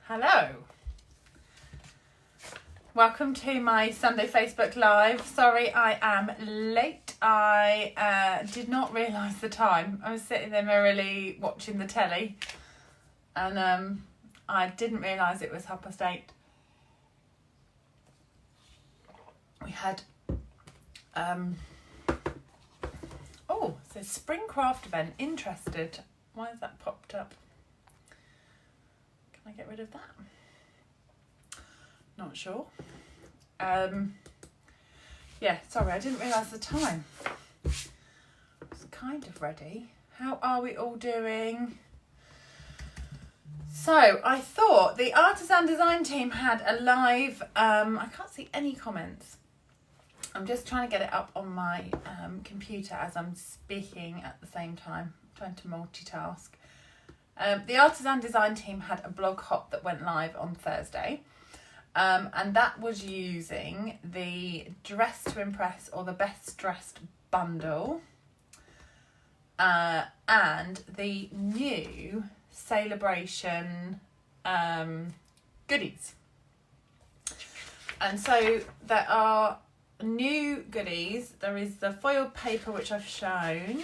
Hello. Welcome to my Sunday Facebook Live. Sorry I am late. I did not realise the time. I was sitting there merrily watching the telly and I didn't realise it was 8:30. We had oh, it says spring craft event. Interested. Why has that popped up? Can I get rid of that? Not sure. Yeah, sorry, I didn't realise the time. It's kind of ready. How are we all doing? So I thought the Artisan Design team had a live, I can't see any comments. I'm just trying to get it up on my computer as I'm speaking at the same time, trying to multitask. The Artisan Design team had a blog hop that went live on Thursday. And that was using the Dress to Impress or the Best Dressed bundle and the new Celebration goodies. And so there are new goodies. There is the foiled paper, which I've shown.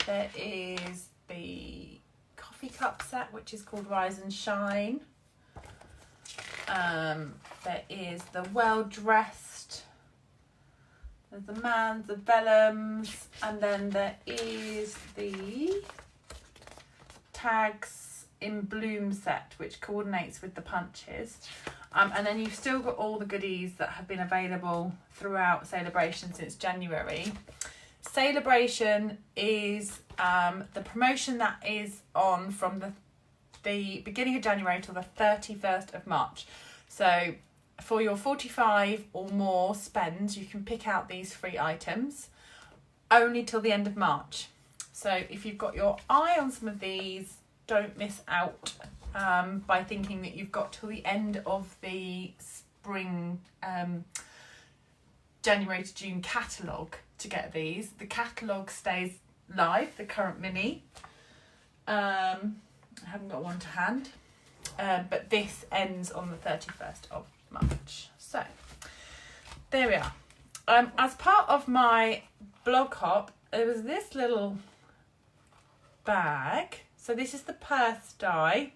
There is the coffee cup set, which is called Rise and Shine. There is the well-dressed, there's the man's, the vellums, and then there is the tags in bloom set, which coordinates with the punches. And then you've still got all the goodies that have been available throughout Celebration since January. Celebration is the promotion that is on from the beginning of January till the 31st of March. So for your 45 or more spends, you can pick out these free items only till the end of March. So if you've got your eye on some of these, don't miss out by thinking that you've got till the end of the spring January to June catalogue to get these. The catalogue stays live, the current mini. I haven't got one to hand, but this ends on the 31st of March. So there we are. As part of my blog hop, there was this little bag. So this is the purse die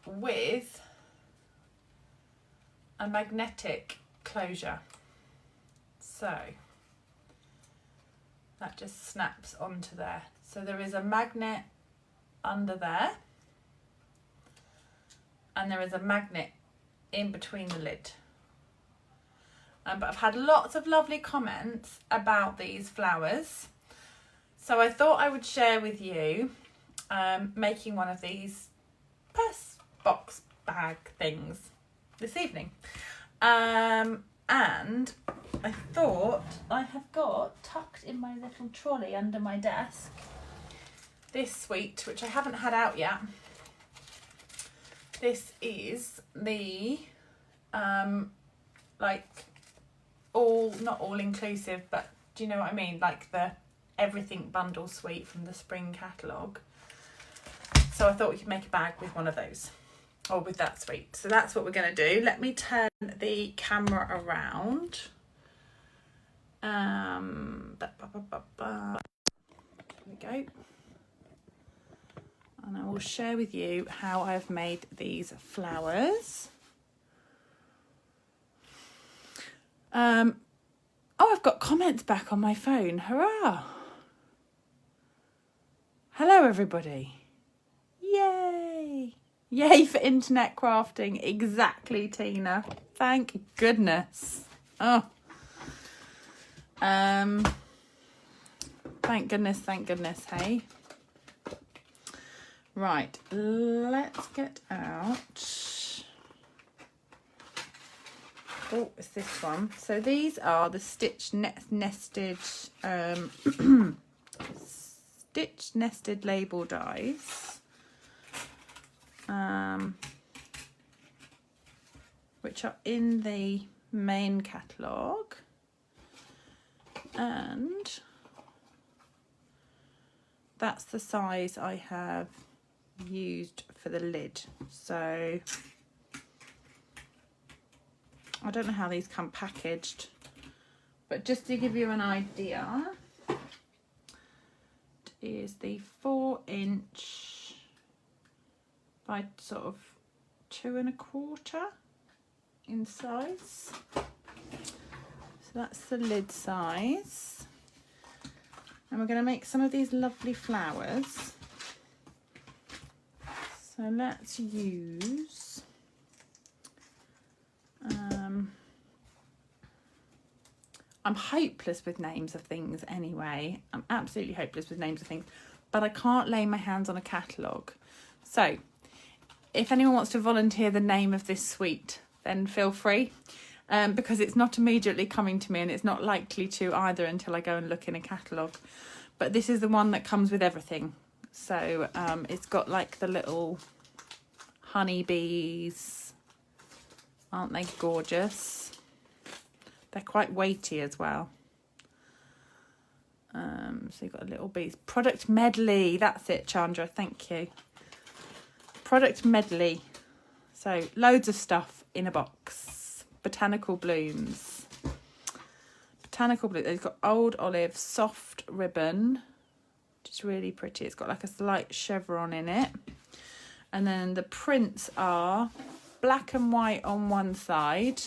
with a magnetic closure. So that just snaps onto there. So there is a magnet under there and there is a magnet in between the lid. But I've had lots of lovely comments about these flowers. So I thought I would share with you making one of these purse box bag things this evening. And I thought I have got tucked in my little trolley under my desk this sweet, which I haven't had out yet. This is the like not all inclusive, but do you know what I mean? Like the everything bundle suite from the spring catalogue. So I thought we could make a bag with one of those, or with that suite. So that's what we're going to do. Let me turn the camera around. There we go. And I will share with you how I've made these flowers. Oh, I've got comments back on my phone. Hurrah! Hello, everybody. Yay! Yay for internet crafting. Exactly, Tina. Thank goodness. Oh. Thank goodness, hey? Right, let's get out. Oh, it's this one. So these are the stitch nested stitch nested label dies, which are in the main catalogue, and that's the size I have used for the lid. So I don't know how these come packaged, but just to give you an idea, it is the 4" by sort of 2 1/4 in size. So that's the lid size. And we're going to make some of these lovely flowers. So let's use I'm hopeless with names of things anyway. I'm absolutely hopeless with names of things, but I can't lay my hands on a catalogue. So if anyone wants to volunteer the name of this suite, then feel free, because it's not immediately coming to me, and it's not likely to either until I go and look in a catalogue. But this is the one that comes with everything. So it's got like the little honeybees. Aren't they gorgeous? They're quite weighty as well. So you've got a little bees. Product medley. That's it, Chandra. Thank you. Product medley. So loads of stuff in a box. Botanical blooms. Botanical blue. They've got old olive, soft ribbon, which is really pretty. It's got like a slight chevron in it. And then the prints are black and white on one side,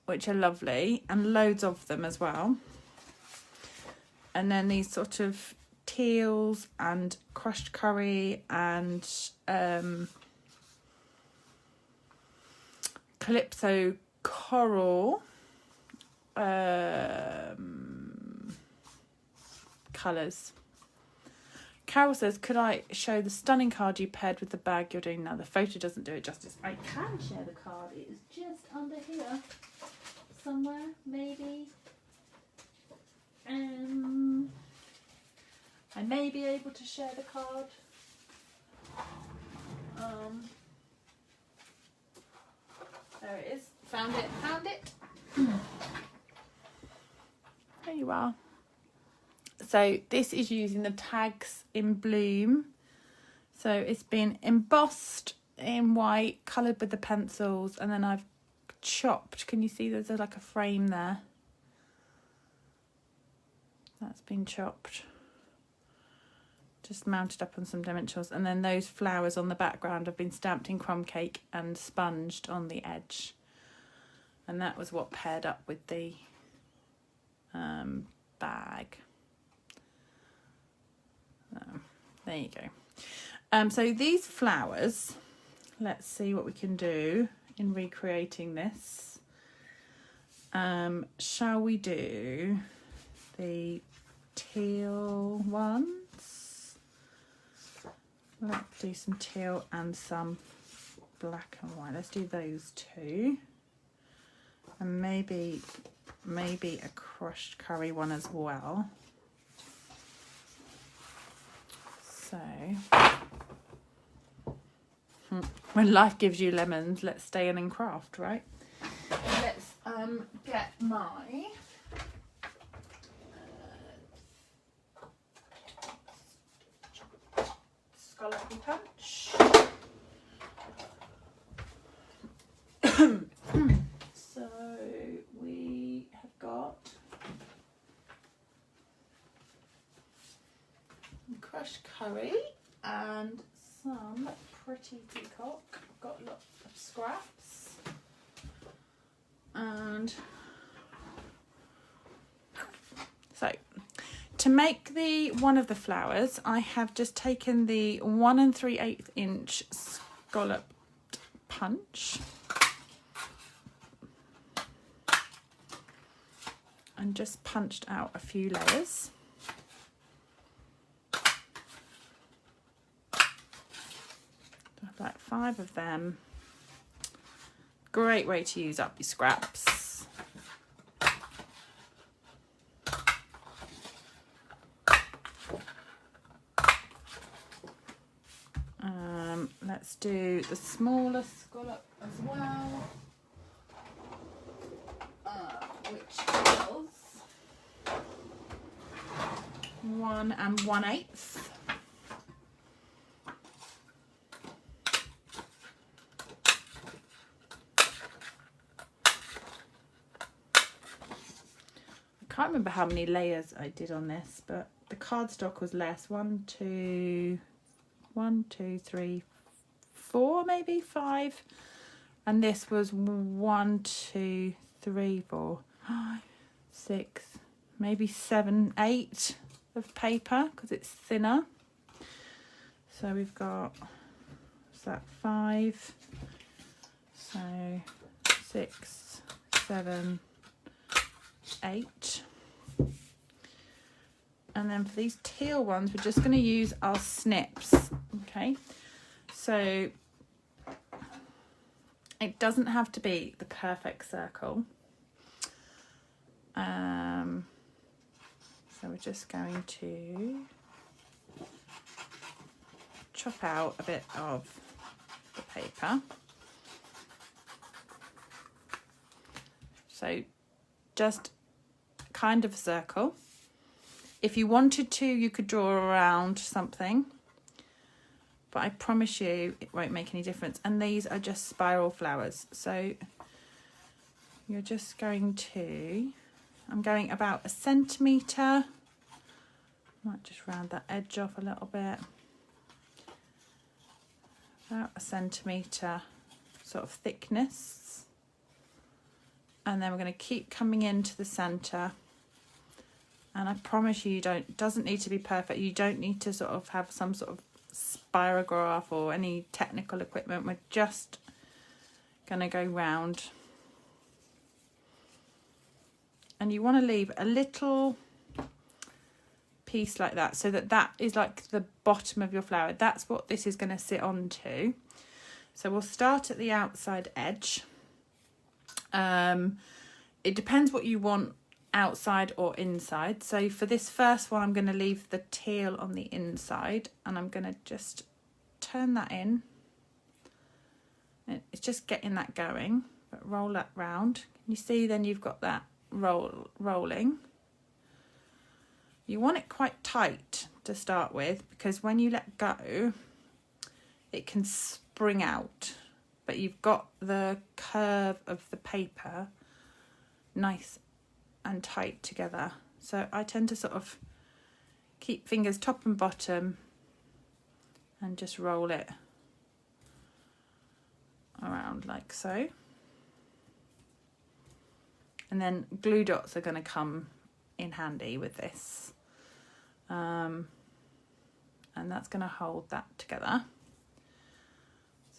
which are lovely, and loads of them as well. And then these sort of teals and crushed curry and calypso coral colours. Carol says, could I show the stunning card you paired with the bag you're doing now? The photo doesn't do it justice. I can share the card. It is just under here somewhere, maybe. I may be able to share the card. There it is. Found it. Found it. There you are. So this is using the tags in bloom. So it's been embossed in white, coloured with the pencils, and then I've chopped. Can you see there's like a frame there? That's been chopped. Just mounted up on some dimensionals, and then those flowers on the background have been stamped in crumb cake and sponged on the edge. And that was what paired up with the bag. There you go. So these flowers, let's see what we can do in recreating this. Shall we do the teal ones? Let's do some teal and some black and white. Let's do those two. And maybe a crushed curry one as well. So, when life gives you lemons, let's stay in and craft, right? Let's get my scallopy punch. So we have got crushed curry and some pretty peacock. I've got lots of scraps. And so to make the one of the flowers, I have just taken the 1 3/8 inch scalloped punch and just punched out a few layers. Like 5 of them. Great way to use up your scraps. Let's do the smaller scallop as well, which is 1 1/8. can't remember how many layers I did on this, but the cardstock was less. 1, 2, 3, 4, maybe 5. And this was 1, 2, 3, 4, 5, 6, maybe 7, 8 of paper because it's thinner. So we've got, what's that, 5, so 6, 7, 8. And then for these teal ones, we're just going to use our snips. Okay, so it doesn't have to be the perfect circle. So we're just going to chop out a bit of the paper. So just kind of a circle. If you wanted to, you could draw around something, but I promise you it won't make any difference. And these are just spiral flowers. So you're just going to, I'm going about 1 centimetre. Might just round that edge off a little bit. About 1 centimetre sort of thickness. And then we're going to keep coming into the centre. And I promise you, doesn't need to be perfect. You don't need to sort of have some sort of spirograph or any technical equipment. We're just going to go round. And you want to leave a little piece like that, so that is like the bottom of your flower. That's what this is going to sit onto. So we'll start at the outside edge. It depends what you want, outside or inside. So for this first one, I'm going to leave the teal on the inside, and I'm going to just turn that in. It's just getting that going, but roll that round. Can you see then you've got that rolling? You want it quite tight to start with, because when you let go, it can spring out, but you've got the curve of the paper nice and tight together. So I tend to sort of keep fingers top and bottom and just roll it around like so. And then glue dots are going to come in handy with this. And that's going to hold that together.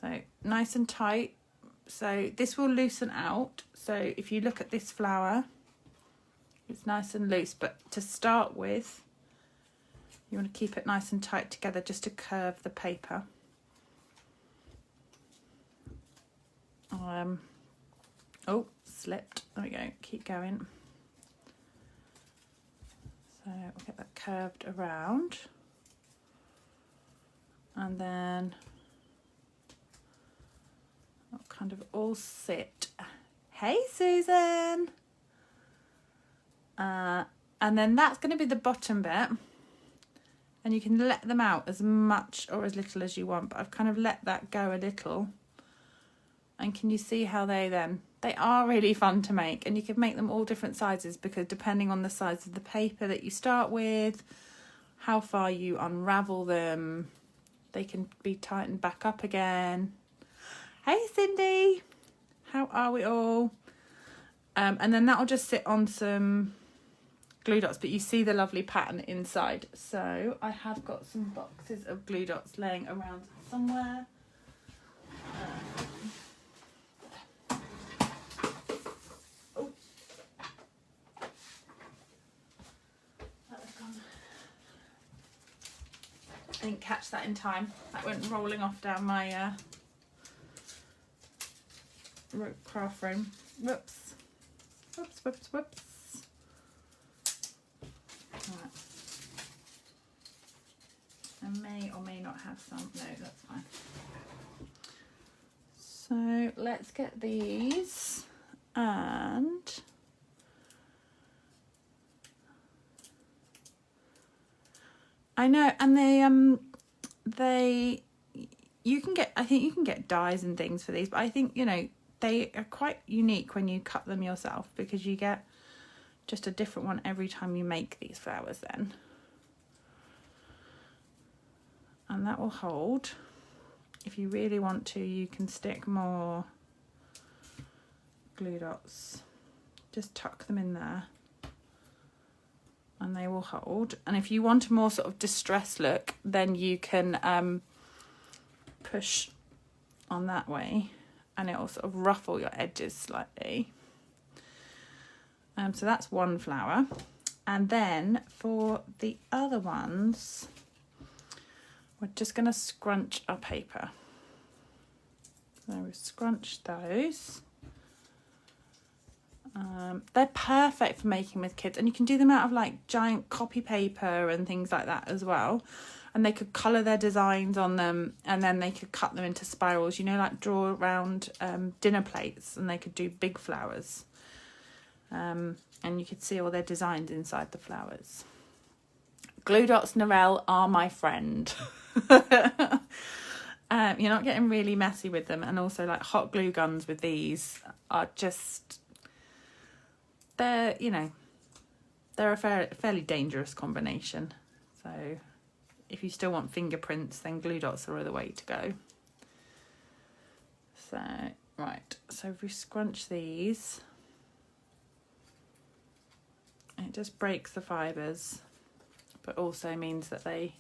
So nice and tight. So this will loosen out. So if you look at this flower, it's nice and loose, but to start with, you want to keep it nice and tight together just to curve the paper. Oh, slipped. There we go. Keep going. So we'll get that curved around. And then I'll kind of all sit. Hey, Susan! And then that's going to be the bottom bit. And you can let them out as much or as little as you want. But I've kind of let that go a little. And can you see how they are really fun to make. And you can make them all different sizes, because depending on the size of the paper that you start with, how far you unravel them, they can be tightened back up again. Hey, Cindy! How are we all? And then that'll just sit on some glue dots, but you see the lovely pattern inside. So I have got some boxes of glue dots laying around somewhere. Oh, that was gone. I didn't catch that in time. That went rolling off down my craft room. Whoops. Whoops, whoops, whoops. Right. I may or may not have some. No, that's fine. So let's get these, and I know, and you can get, I think you can get dies and things for these, but I think, you know, they are quite unique when you cut them yourself, because you get just a different one every time you make these flowers then. And that will hold. If you really want to, you can stick more glue dots. Just tuck them in there and they will hold. And if you want a more sort of distressed look, then you can push on that way and it will sort of ruffle your edges slightly. So that's one flower. And then for the other ones, we're just going to scrunch our paper. So we scrunch those. They're perfect for making with kids, and you can do them out of like giant copy paper and things like that as well. And they could colour their designs on them, and then they could cut them into spirals, you know, like draw around dinner plates, and they could do big flowers. And you could see all their designs inside the flowers. Glue dots, Narelle, are my friend. You're not getting really messy with them, and also like hot glue guns with these are just, they're, you know, they're a fairly dangerous combination. So if you still want fingerprints, then glue dots are the way to go. So, right, so if we scrunch these, it just breaks the fibres, but also means that they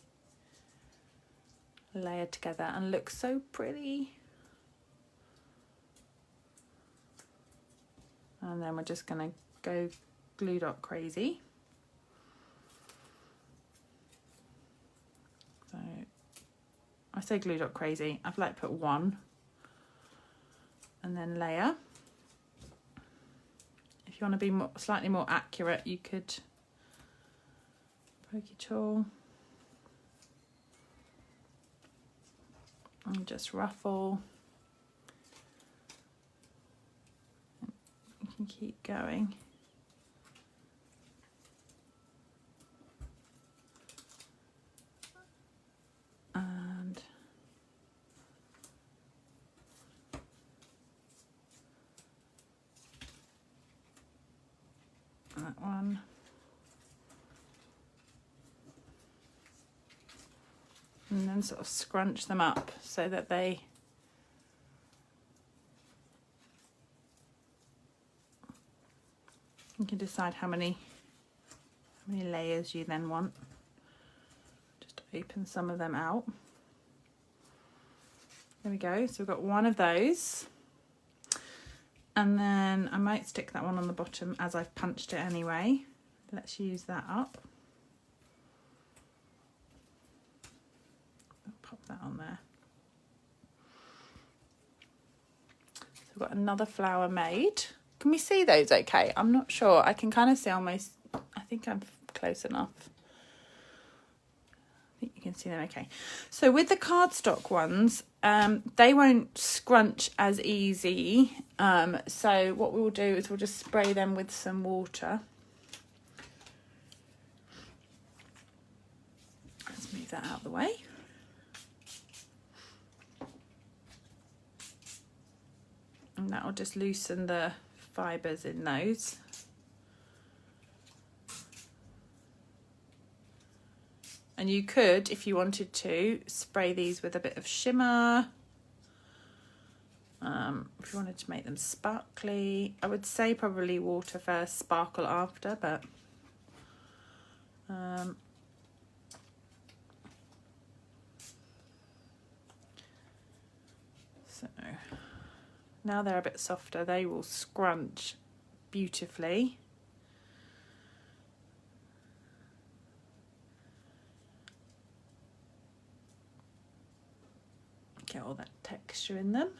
layer together and look so pretty. And then we're just going to go glue dot crazy. So I say glue dot crazy, I've like put one and then layer. If you want to be slightly more accurate, you could pokey tool and just ruffle. You can keep going. And that one. And then sort of scrunch them up so that they you can decide how many layers you then want. Just open some of them out. There we go. So we've got one of those. And then I might stick that one on the bottom as I've punched it anyway. Let's use that up. I'll pop that on there. So we've got another flower made. Can we see those okay? I'm not sure. I can kind of see almost, I think I'm close enough. I think you can see them okay. So with the cardstock ones, they won't scrunch as easy. So what we'll do is we'll just spray them with some water. Let's move that out of the way. And that will just loosen the fibres in those. And you could, if you wanted to, spray these with a bit of shimmer. If you wanted to make them sparkly, I would say probably water first, sparkle after, but so now they're a bit softer, they will scrunch beautifully. Get all that texture in them.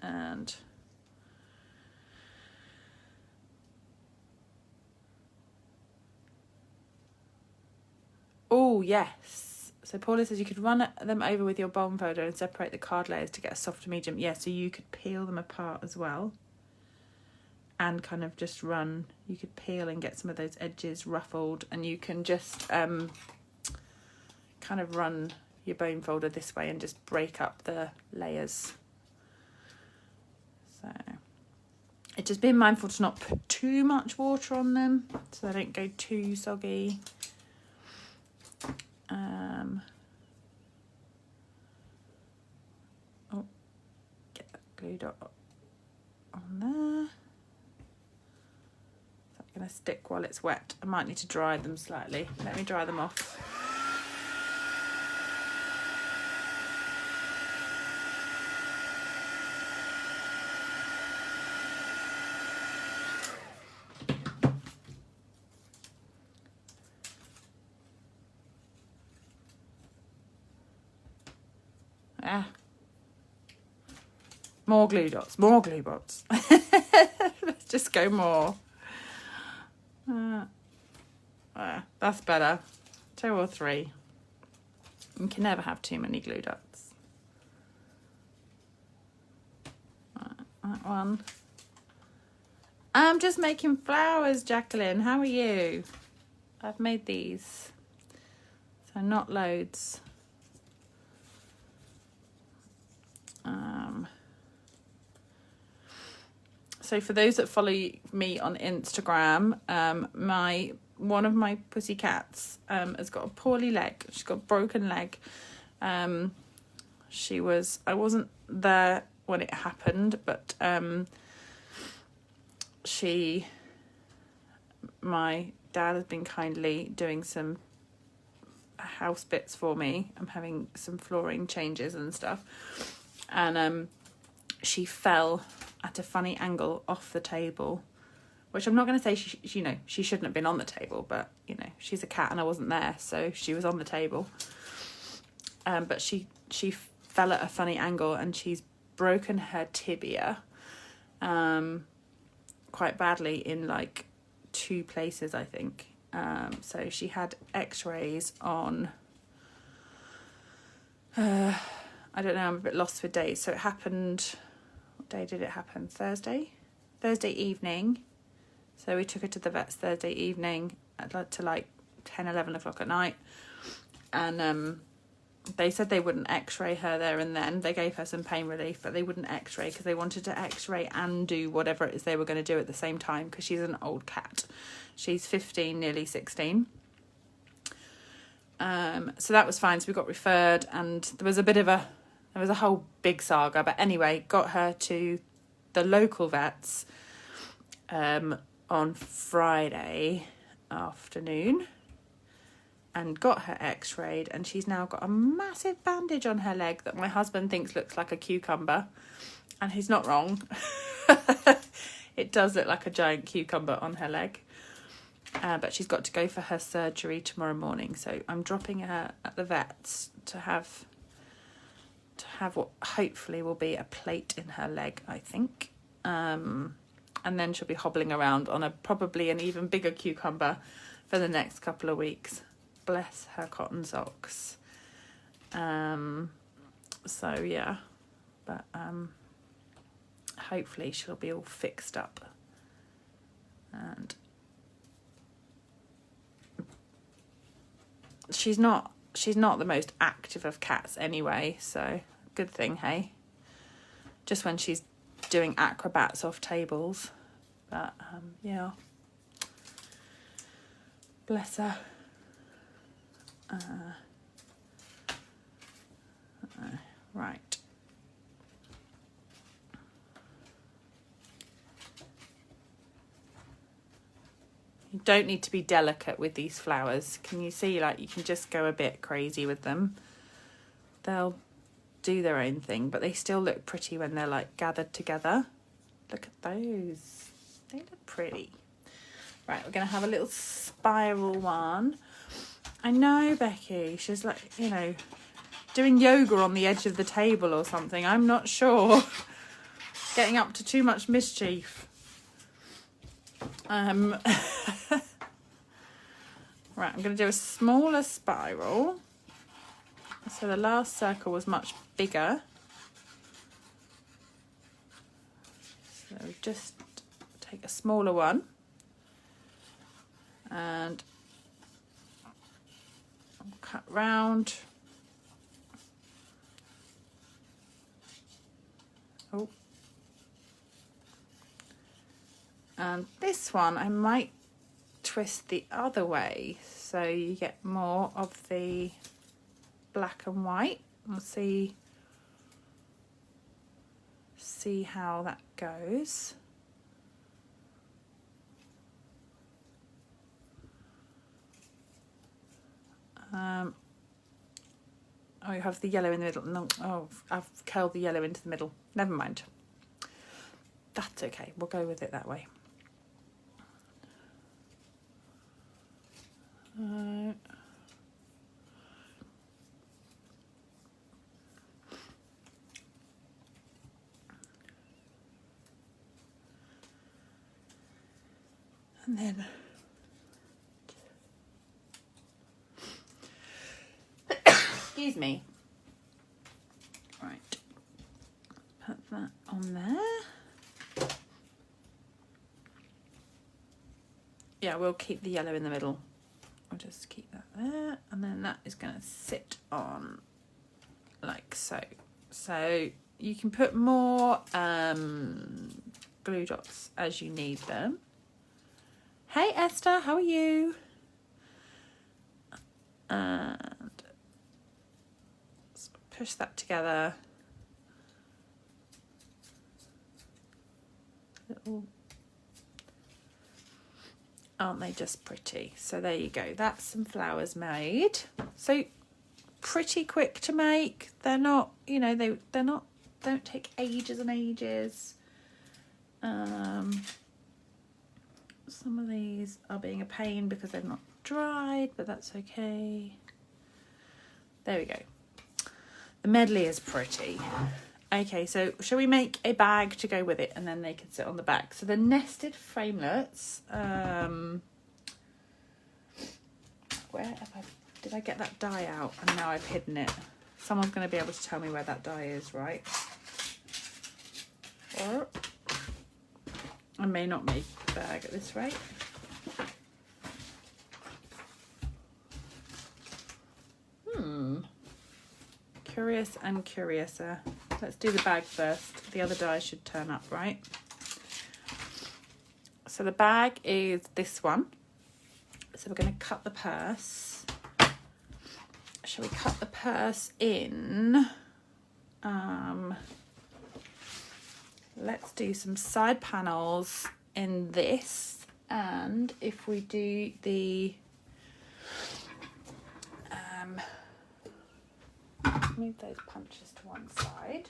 And oh yes, so Paula says you could run them over with your bond folder and separate the card layers to get a softer medium. Yeah, so you could peel them apart as well and kind of just run, you could peel and get some of those edges ruffled, and you can just kind of run your bone folder this way and just break up the layers. So just being mindful to not put too much water on them so they don't go too soggy. Get that glue dot on there. Is that going to stick while it's wet? I might need to dry them slightly. Let me dry them off. More glue dots, more glue dots. Let's just go more. That's better. 2 or 3. You can never have too many glue dots. That one. I'm just making flowers, Jacqueline. How are you? I've made these. So not loads. So for those that follow me on Instagram, one of my pussy cats has got a poorly leg. She's got a broken leg. I wasn't there when it happened, but my dad has been kindly doing some house bits for me. I'm having some flooring changes and stuff, and she fell at a funny angle off the table, which I'm not going to say she shouldn't have been on the table, but she's a cat and I wasn't there, so she was on the table. But she fell at a funny angle and she's broken her tibia quite badly in like 2 places, I think. So she had x-rays on I don't know, I'm a bit lost for days. So it happened, what day did it happen? Thursday evening. So we took her to the vets Thursday evening to like 10, 11 o'clock at night. And they said they wouldn't x-ray her there and then. They gave her some pain relief, but they wouldn't x-ray because they wanted to x-ray and do whatever it is they were going to do at the same time, because she's an old cat. She's 15, nearly 16. So that was fine. So we got referred, and there was a whole big saga. But anyway, got her to the local vets on Friday afternoon and got her x-rayed, and she's now got a massive bandage on her leg that my husband thinks looks like a cucumber, and he's not wrong. It does look like a giant cucumber on her leg. But she's got to go for her surgery tomorrow morning, so I'm dropping her at the vet's to have what hopefully will be a plate in her leg, I think. And then she'll be hobbling around on probably an even bigger cucumber for the next couple of weeks. Bless her cotton socks. So yeah, but hopefully she'll be all fixed up. And she's not the most active of cats anyway, so good thing, hey? Just when she's doing acrobats off tables. But yeah, bless her. Right. You don't need to be delicate with these flowers. Can you see, like, you can just go a bit crazy with them. They'll do their own thing, but they still look pretty when they're like gathered together. Look at those. They look pretty. Right, we're going to have a little spiral one. I know, Becky. She's like, doing yoga on the edge of the table or something. I'm not sure. Getting up to too much mischief. Right, I'm going to do a smaller spiral. So the last circle was much bigger. So just take a smaller one. And cut round. Oh. And this one I might twist the other way so you get more of the black and white. We'll see how that goes. Oh, you have the yellow in the middle. No, oh, I've curled the yellow into the middle. Never mind. That's okay. We'll go with it that way. And then excuse me. Right. Put that on there. Yeah, we'll keep the yellow in the middle. I'll just keep that there, and then that is going to sit on like so. So you can put more glue dots as you need them. Hey Esther, how are you? And push that together. Little. Aren't they just pretty? So there you go. That's some flowers made. So pretty quick to make. They're not, you know, they're not, don't take ages and ages. Some of these are being a pain because they're not dried, but that's okay. There we go. The medley is pretty. Okay, so shall we make a bag to go with it, and then they can sit on the back? So the nested framelets, where have did I get that die out? And now I've hidden it. Someone's going to be able to tell me where that die is, right? Or I may not make a bag at this rate. Curious and curiouser. Let's do the bag first. The other die should turn up, right? So the bag is this one. So we're going to cut the purse. Shall we cut the purse in? Let's do some side panels in this. And if we do the... move those punches to one side.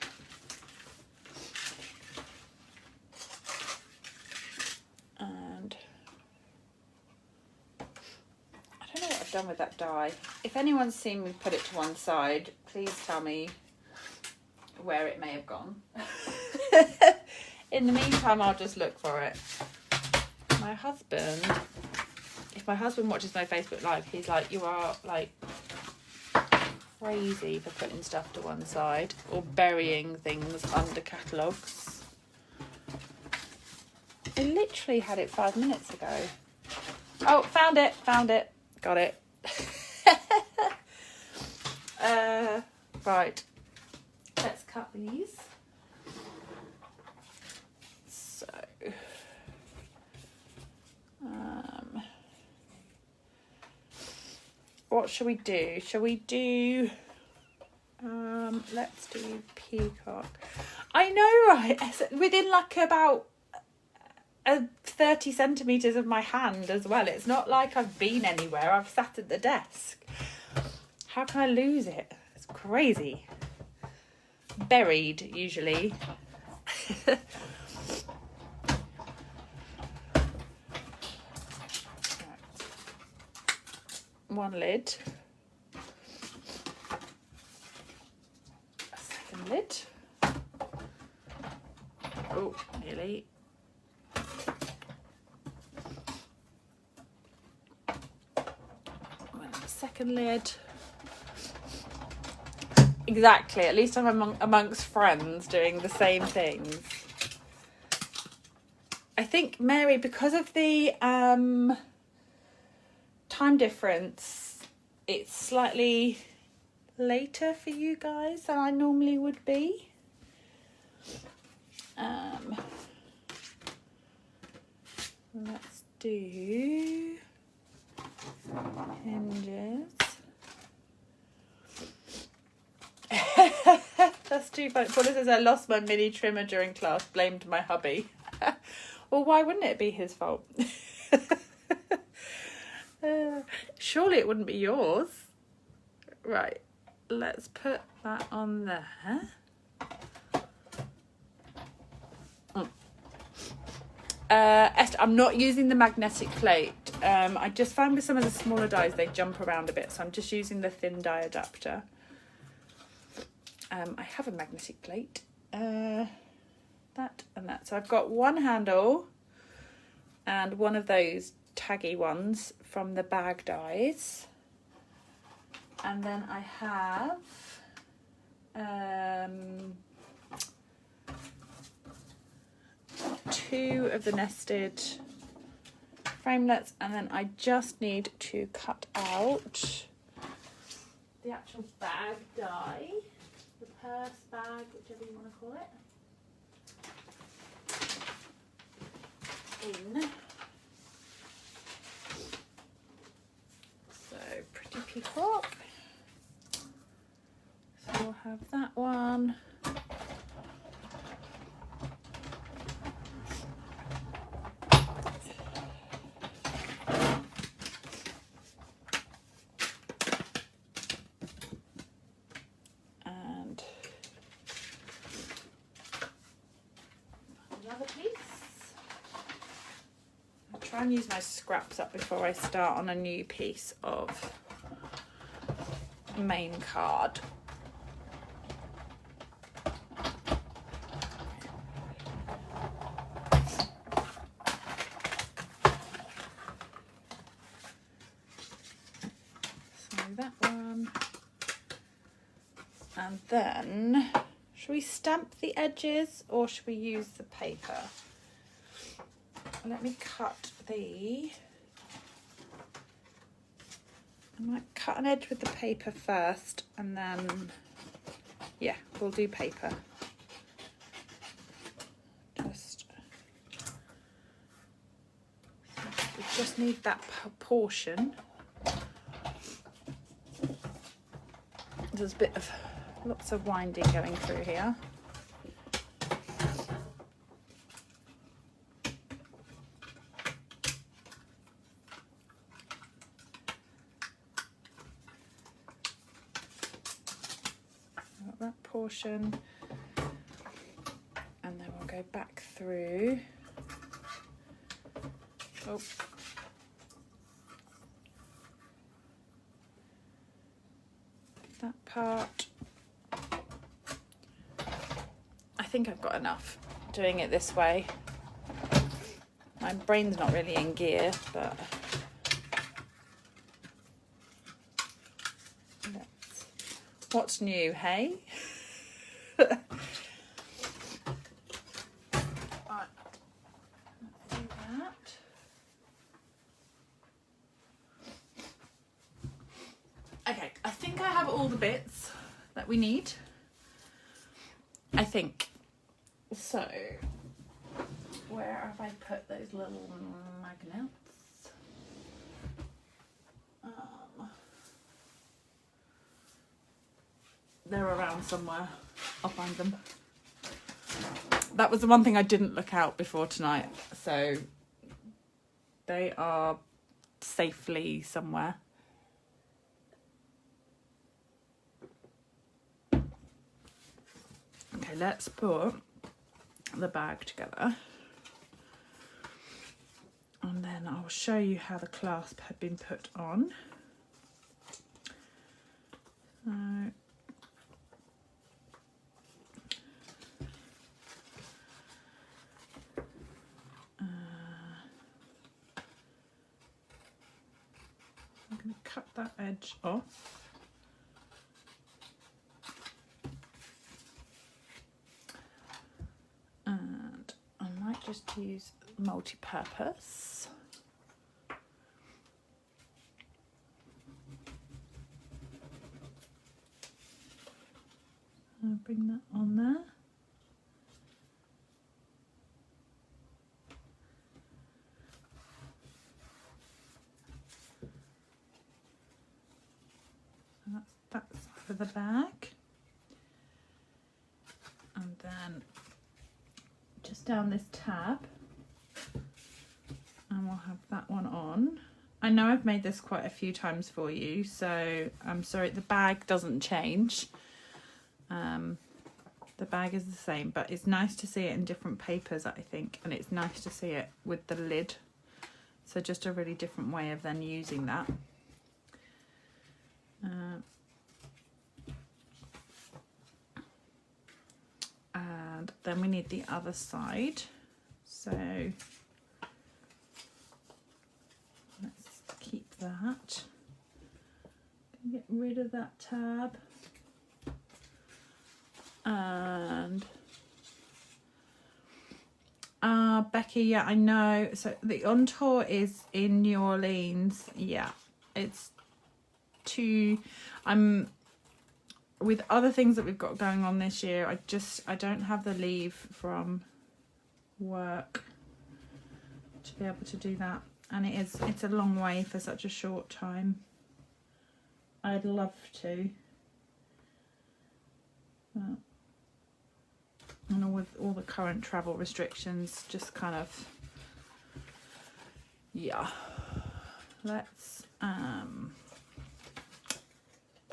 And I don't know what I've done with that die. If anyone's seen me put it to one side, please tell me where it may have gone. In the meantime, I'll just look for it. My husband, if my husband watches my Facebook Live, he's like, you are like crazy for putting stuff to one side or burying things under catalogues. I literally had it 5 minutes ago. Oh, found it, got it. Right, let's cut these. So, what shall we do? Shall we do, let's do peacock. I know, right? Within like about 30 centimetres of my hand as well. It's not like I've been anywhere. I've sat at the desk. How can I lose it? It's crazy. Buried, usually. Right. One lid. A second lid. Oh, nearly. Second lid. Exactly, at least I'm amongst friends doing the same things. I think, Mary, because of the time difference, it's slightly later for you guys than I normally would be. Let's do hinges. That's too funny. Paula says, I lost my mini trimmer during class, blamed my hubby. Well, why wouldn't it be his fault? Surely it wouldn't be yours. Right, let's put that on there. Esther, I'm not using the magnetic plate. I just found with some of the smaller dies they jump around a bit, so I'm just using the thin die adapter. I have a magnetic plate. That and that. So I've got one handle and one of those taggy ones from the bag dies. And then I have two of the nested framelets, and then I just need to cut out the actual bag die, the purse bag, whichever you want to call it, in. So pretty peacock. So we'll have that one. And another piece. I'll try and use my scraps up before I start on a new piece of main card. That one, and then should we stamp the edges or should we use the paper? Let me cut I might cut an edge with the paper first, and then yeah, we'll do paper. We just need that portion. There's a bit of lots of winding going through here. Got that portion, and then we'll go back through. Oh. That part. I think I've got enough doing it this way. My brain's not really in gear, but what's new, hey? Right. Let's do that. Okay, I think I have all the bits that we need. I think. So, where have I put those little magnets? They're around somewhere. I'll find them. That was the one thing I didn't look out before tonight. So, they are safely somewhere. Okay, let's put the bag together, and then I'll show you how the clasp had been put on. I'm going to cut that edge off. And I might just use multi-purpose. I'll bring that on there. for the bag. And then just down this tab, and we'll have that one on. I know I've made this quite a few times for you, so I'm sorry, the bag doesn't change. The bag is the same, but it's nice to see it in different papers, I think, and it's nice to see it with the lid. So just a really different way of then using that. And then we need the other side. So let's keep that. Get rid of that tab. And Becky, yeah, I know. So the On Tour is in New Orleans. Yeah, it's I'm with other things that we've got going on this year. I don't have the leave from work to be able to do that, and it's a long way for such a short time. I'd love to. And with all the current travel restrictions, just kind of, yeah. Let's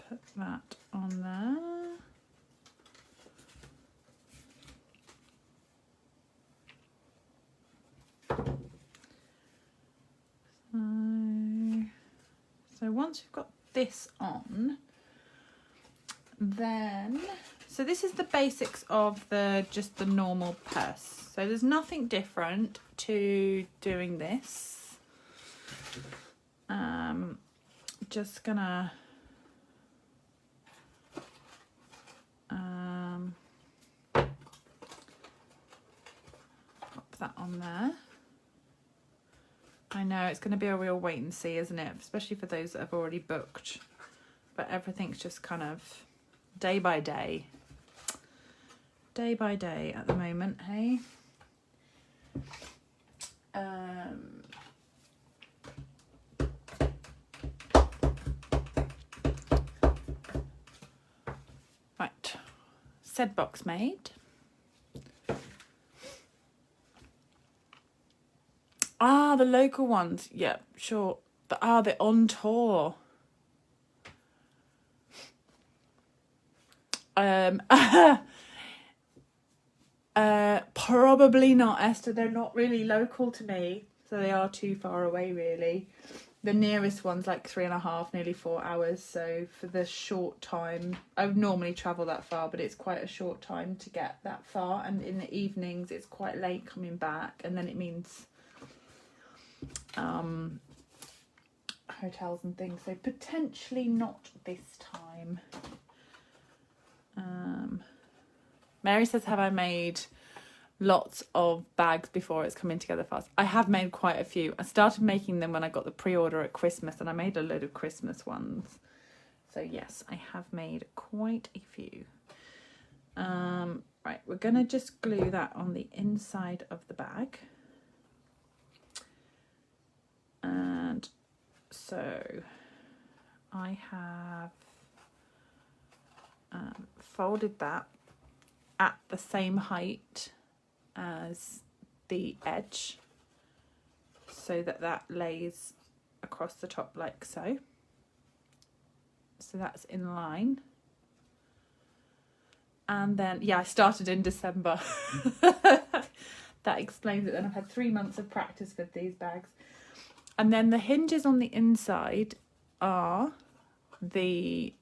put that on there. So once we've got this on, then, so this is the basics of just the normal purse. So there's nothing different to doing this. Just gonna pop that on there. I know it's going to be a real wait and see, isn't it? Especially for those that have already booked. But everything's just kind of day by day. Day by day at the moment, hey? Right. Said box made. Ah, the local ones. Yeah, sure. They're on tour. Probably not, Esther. They're not really local to me, so they are too far away, really. The nearest one's like 3.5, nearly 4 hours. So for the short time, I would normally travel that far, but it's quite a short time to get that far. And in the evenings, it's quite late coming back, and then it means hotels and things. So potentially not this time. Mary says, have I made lots of bags before it's coming together fast? I have made quite a few. I started making them when I got the pre-order at Christmas, and I made a load of Christmas ones. So yes, I have made quite a few. Right, we're going to just glue that on the inside of the bag. And so I have folded that at the same height as the edge, so that lays across the top like so. So that's in line. And then, yeah, I started in December. That explains it. And I've had 3 months of practice with these bags. And then the hinges on the inside are the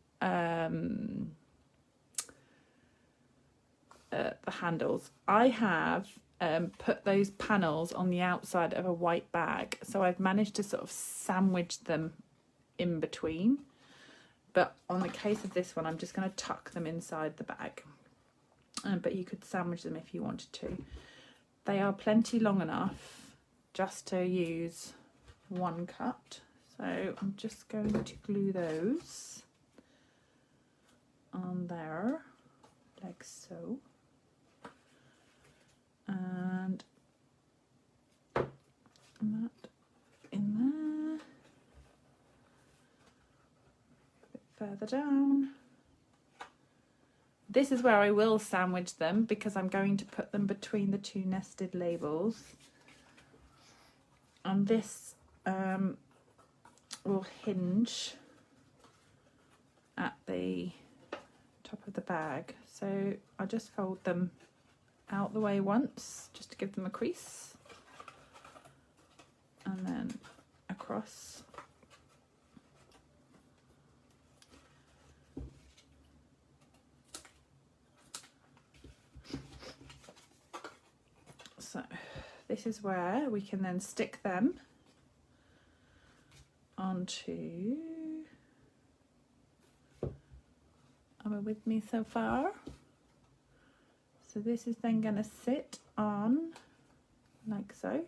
handles. I have put those panels on the outside of a white bag, so I've managed to sort of sandwich them in between. But on the case of this one, I'm just going to tuck them inside the bag. But you could sandwich them if you wanted to. They are plenty long enough just to use one cut. So I'm just going to glue those on there, like so. And that in there. A bit further down. this is where I will sandwich them because I'm going to put them between the two nested labels. And this will hinge at the top of the bag. So I'll just fold them out the way once just to give them a crease. And then across. So this is where we can then stick them onto, are we with me so far? So this is then going to sit on like so.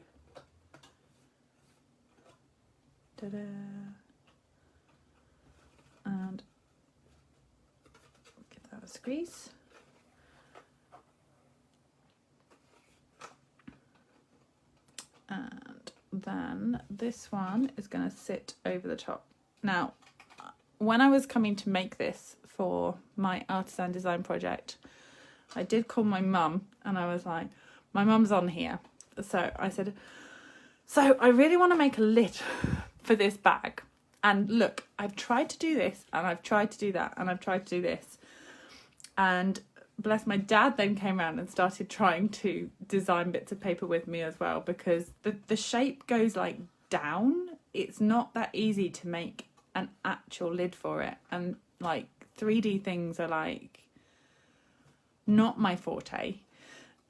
Ta-da. And give that a squeeze. And then this one is going to sit over the top. Now, when I was coming to make this for my artisan design project, I did call my mum and I was like, my mum's on here. So I said, so I really want to make a lid for this bag. And look, I've tried to do this and I've tried to do that and I've tried to do this. And bless, my dad then came around and started trying to design bits of paper with me as well, because the shape goes like down. It's not that easy to make an actual lid for it, and like 3D things are like not my forte.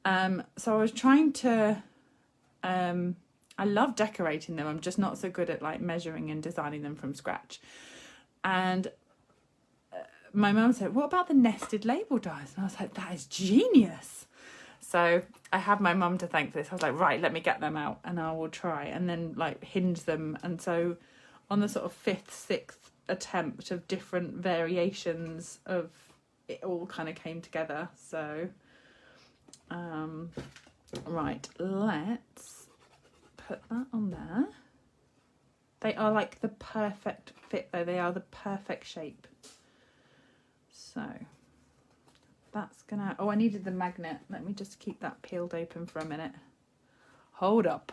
So I was trying to I love decorating them, I'm just not so good at like measuring and designing them from scratch. And my mum said, what about the nested label dies? And I was like, that is genius. So I have my mum to thank for this. I was like, right, let me get them out and I will try, and then like hinge them. And so on the sort of 5th, 6th attempt of different variations of it, all kind of came together. So right, let's put that on there. They are like the perfect fit though. They are the perfect shape. So that's gonna, oh, I needed the magnet. Let me just keep that peeled open for a minute. Hold up.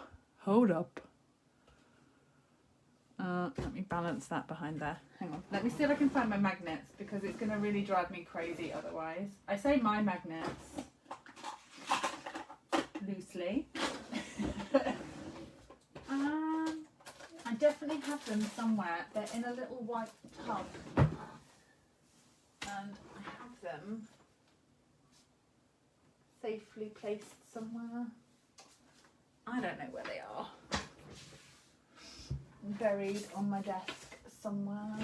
Let me balance that behind there. Hang on. Let me see if I can find my magnets, because it's gonna really drive me crazy otherwise. I say my magnets loosely. I definitely have them somewhere. They're in a little white tub. And I have them safely placed somewhere. I don't know where they are. Buried on my desk somewhere.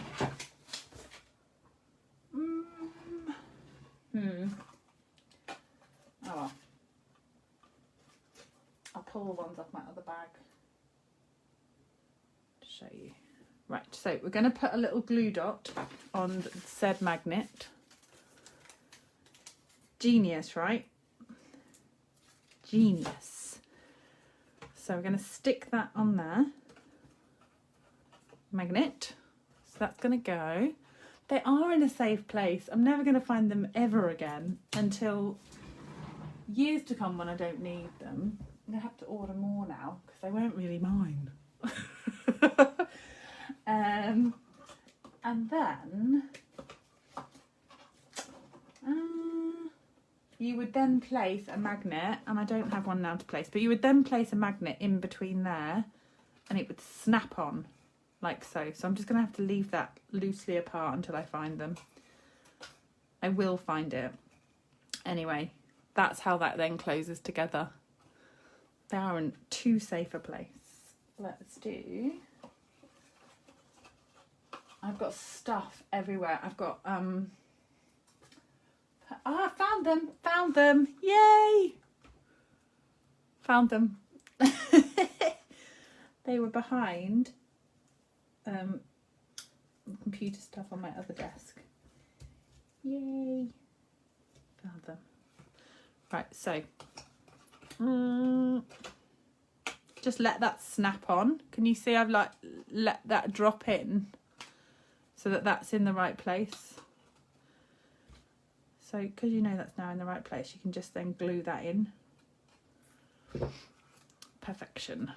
Oh well. I'll pull the ones off my other bag to show you. Right, so we're going to put a little glue dot on said magnet. Genius, right? Genius. So we're going to stick that on there. Magnet. So that's going to go. They are in a safe place. I'm never going to find them ever again until years to come when I don't need them. I'm going to have to order more now because they weren't really mine. And then you would then place a magnet, and I don't have one now to place, but you would then place a magnet in between there and it would snap on like so. So I'm just going to have to leave that loosely apart until I find them. I will find it. Anyway, that's how that then closes together. They are in too safe a place. Let's do... I've got stuff everywhere. I've got I found them, yay, found them. They were behind computer stuff on my other desk. Yay, found them. Right, so just let that snap on. Can you see I've like let that drop in so that that's in the right place? So because you know that's now in the right place, you can just then glue that in. Perfection.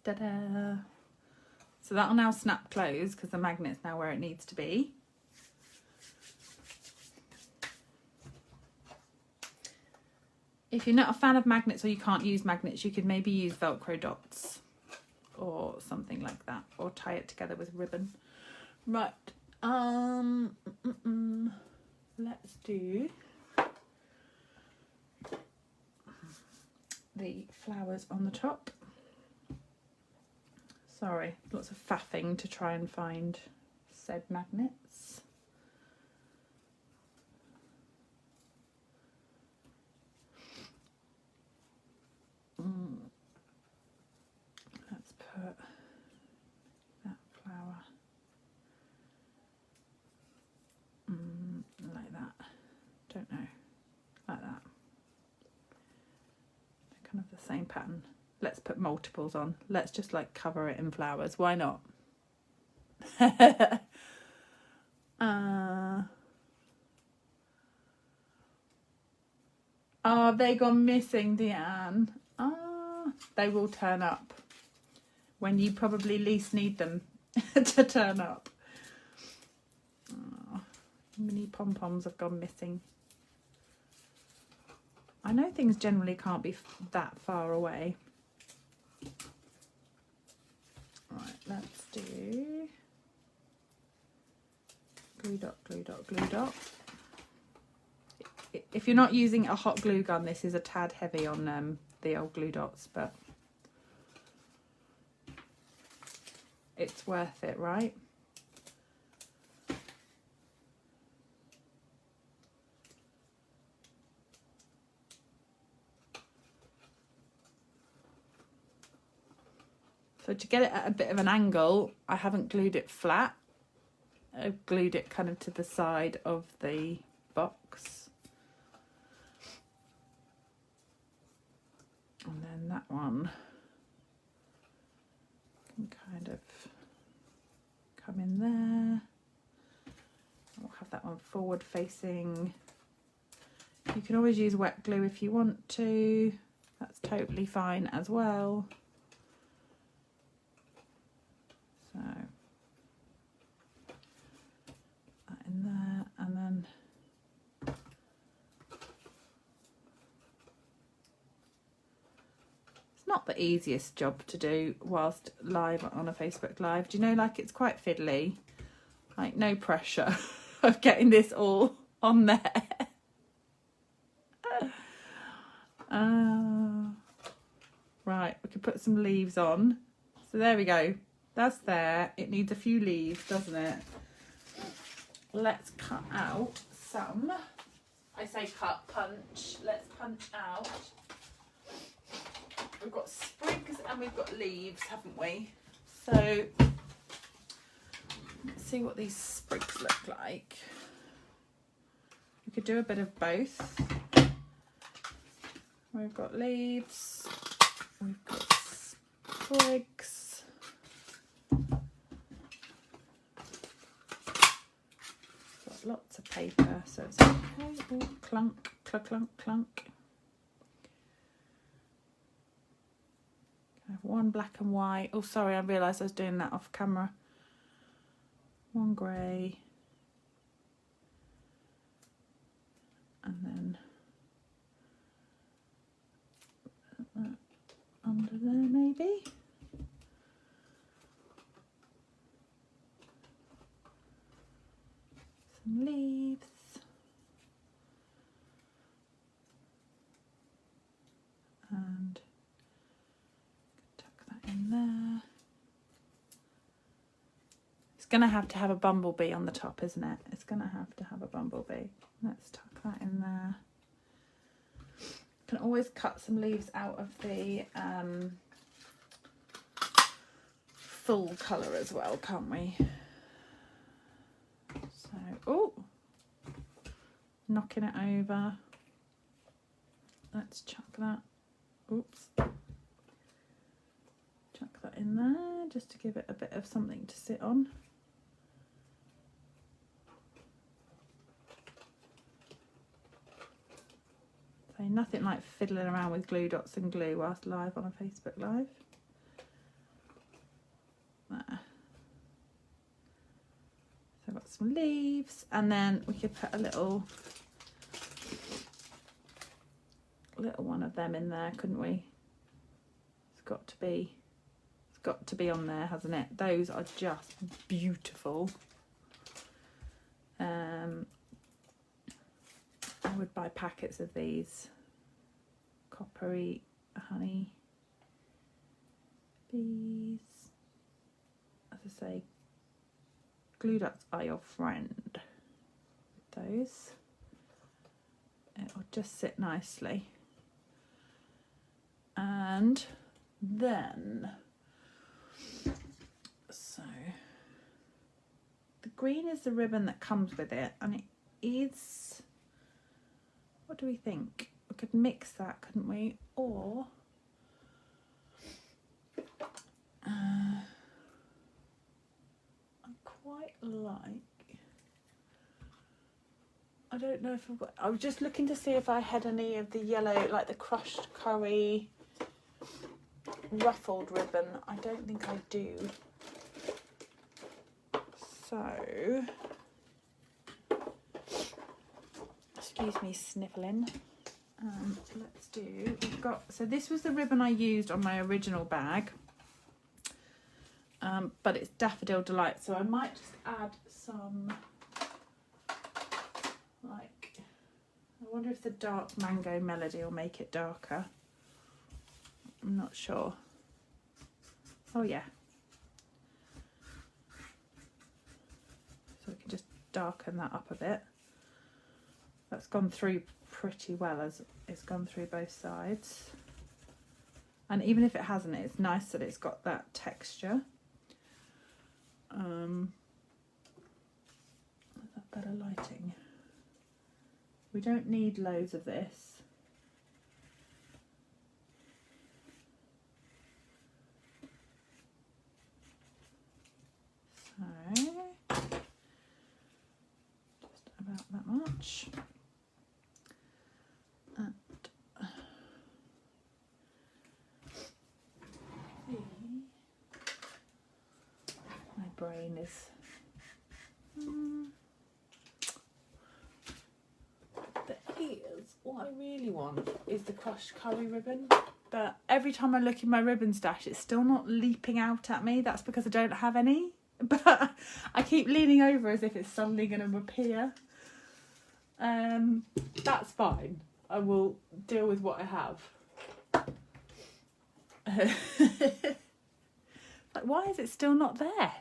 Ta-da! So that'll now snap closed because the magnet's now where it needs to be. If you're not a fan of magnets or you can't use magnets, you could maybe use Velcro dots or something like that, or tie it together with ribbon. Right, let's do the flowers on the top. Sorry, lots of faffing to try and find said magnets. Let's put that flower like that. Don't know, like that. They're kind of the same pattern. Let's put multiples on. Let's just like cover it in flowers. Why not? Oh, they gone missing, Deanne. They will turn up when you probably least need them to turn up. Oh, mini pom-poms have gone missing. I know things generally can't be that far away. Right, let's do glue dot, glue dot, glue dot. If you're not using a hot glue gun, this is a tad heavy on the old glue dots, but it's worth it, right? So to get it at a bit of an angle, I haven't glued it flat. I've glued it kind of to the side of the box. And then that one can kind of come in there. I'll have that one forward facing. You can always use wet glue if you want to. That's totally fine as well. So that in there, and then it's not the easiest job to do whilst live on a Facebook Live. Do you know, like, it's quite fiddly, like no pressure of getting this all on there. Right, we could put some leaves on. So there we go. That's there. It needs a few leaves, doesn't it? Let's cut out some. I say cut, punch. Let's punch out. We've got sprigs and we've got leaves, haven't we? So let's see what these sprigs look like. We could do a bit of both. We've got leaves. We've got sprigs. Lots of paper, so it's okay. Oh, clunk, clunk, clunk, clunk. I have one black and white. Oh, sorry, I realised I was doing that off camera. One grey. And then under there, maybe. Some leaves, and tuck that in there. It's going to have a bumblebee on the top, isn't it? It's going to have a bumblebee. Let's tuck that in there. Can always cut some leaves out of the full colour as well, can't we? So, oh, knocking it over. Let's chuck that. Oops. Chuck that in there just to give it a bit of something to sit on. So nothing like fiddling around with glue dots and glue whilst live on a Facebook Live. There. So I've got some leaves, and then we could put a little one of them in there, couldn't we? It's got to be on there, hasn't it? Those are just beautiful. I would buy packets of these coppery honey bees. As I say, glue dots are your friend with those. It'll just sit nicely. And then, so the green is the ribbon that comes with it, and it is, what do we think? We could mix that, couldn't we? Or I quite like, I don't know if I've got, I was just looking to see if I had any of the yellow, like the crushed curry ruffled ribbon. I don't think I do. So, excuse me sniffling. Let's do, we've got, so this was the ribbon I used on my original bag, but it's Daffodil Delight, so I might just add some, like, I wonder if the dark mango melody will make it darker. I'm not sure. Oh yeah. So we can just darken that up a bit. That's gone through pretty well, as it's gone through both sides. And even if it hasn't, it's nice that it's got that texture. Is that better lighting? We don't need loads of this. So, just about that much. And my brain is what I really want is the crushed curry ribbon, but every time I look in my ribbon stash it's still not leaping out at me. That's because I don't have any, but I keep leaning over as if it's suddenly going to appear. That's fine, I will deal with what I have. Like, why is it still not there?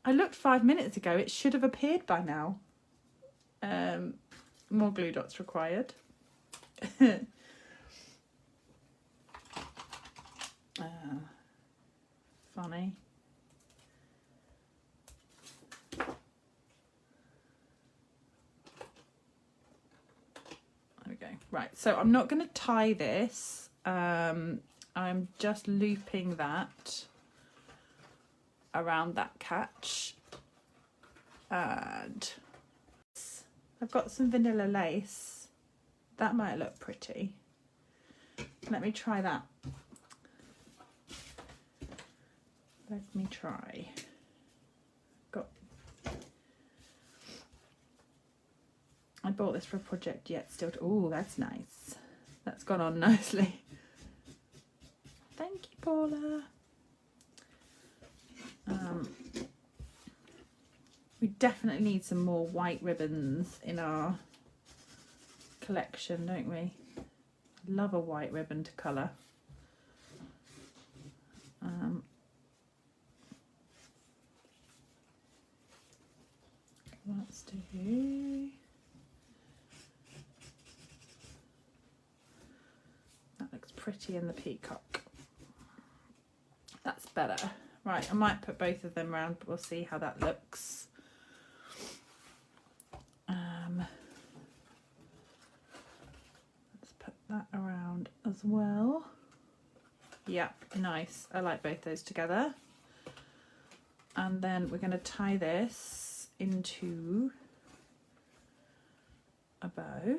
I looked 5 minutes ago, it should have appeared by now. More glue dots required. Funny. There we go. Right, so I'm not going to tie this. I'm just looping that around that catch. And I've got some vanilla lace. That might look pretty. Let me try that. Let me try. I bought this for a project yet still. Oh, that's nice. That's gone on nicely. Thank you, Paula. We definitely need some more white ribbons in our collection, don't we? Love a white ribbon to colour. Let's do... That looks pretty in the peacock. That's better. Right, I might put both of them around, but we'll see how that looks. Let's put that around as well. Yeah, nice. I like both those together. And then we're going to tie this into a bow.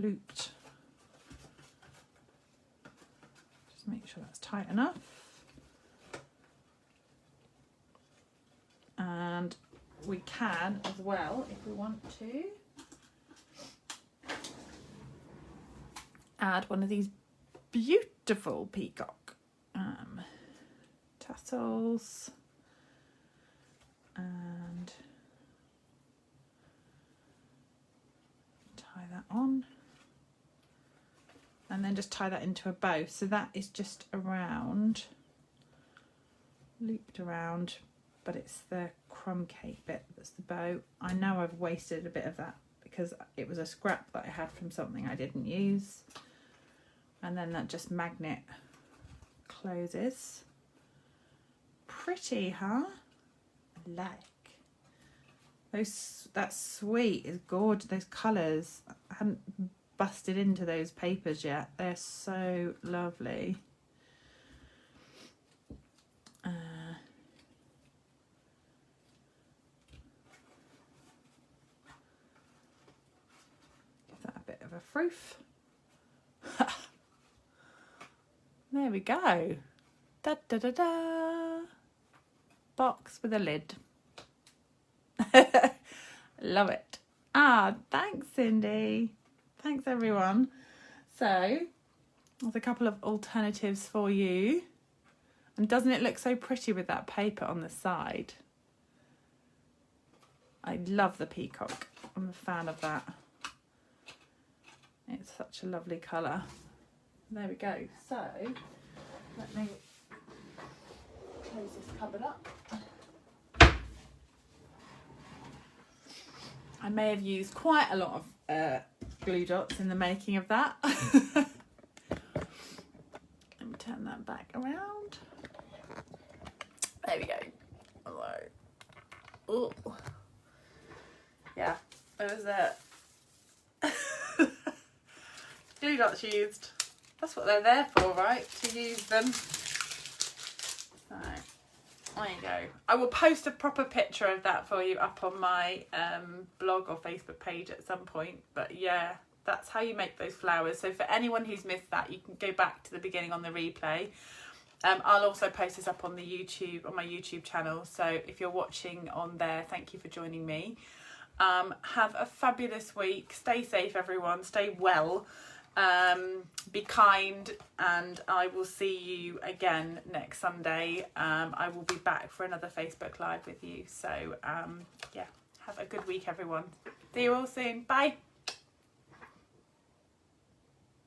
looped. Just make sure that's tight enough. And we can as well, if we want to, add one of these beautiful peacock tassels, and tie that on, and then just tie that into a bow. So that is just around, looped around, but it's the crumb cake bit that's the bow. I know I've wasted a bit of that because it was a scrap that I had from something I didn't use. And then that just magnet closes. Pretty, huh? I like. That sweet is gorgeous. Those colours, I hadn't busted into those papers yet. They're so lovely. Give that a bit of a froof. There we go. Da da da da. Box with a lid. Love it. Ah, thanks, Cindy. Thanks, everyone. So, there's a couple of alternatives for you. And doesn't it look so pretty with that paper on the side? I love the peacock. I'm a fan of that. It's such a lovely colour. There we go. So, let me close this cupboard up. I may have used quite a lot of glue dots in the making of that. Let me turn that back around. There we go. Hello. Oh, yeah, there was glue dots used. That's what they're there for, right? To use them. So, there you go. I will post a proper picture of that for you up on my blog or Facebook page at some point. But yeah, that's how you make those flowers. So for anyone who's missed that, you can go back to the beginning on the replay. I'll also post this up on the YouTube, on my YouTube channel. So if you're watching on there, thank you for joining me. Have a fabulous week. Stay safe, everyone. Stay well. Be kind, and I will see you again next Sunday. I will be back for another Facebook Live with you. So yeah, have a good week, everyone. See you all soon. Bye.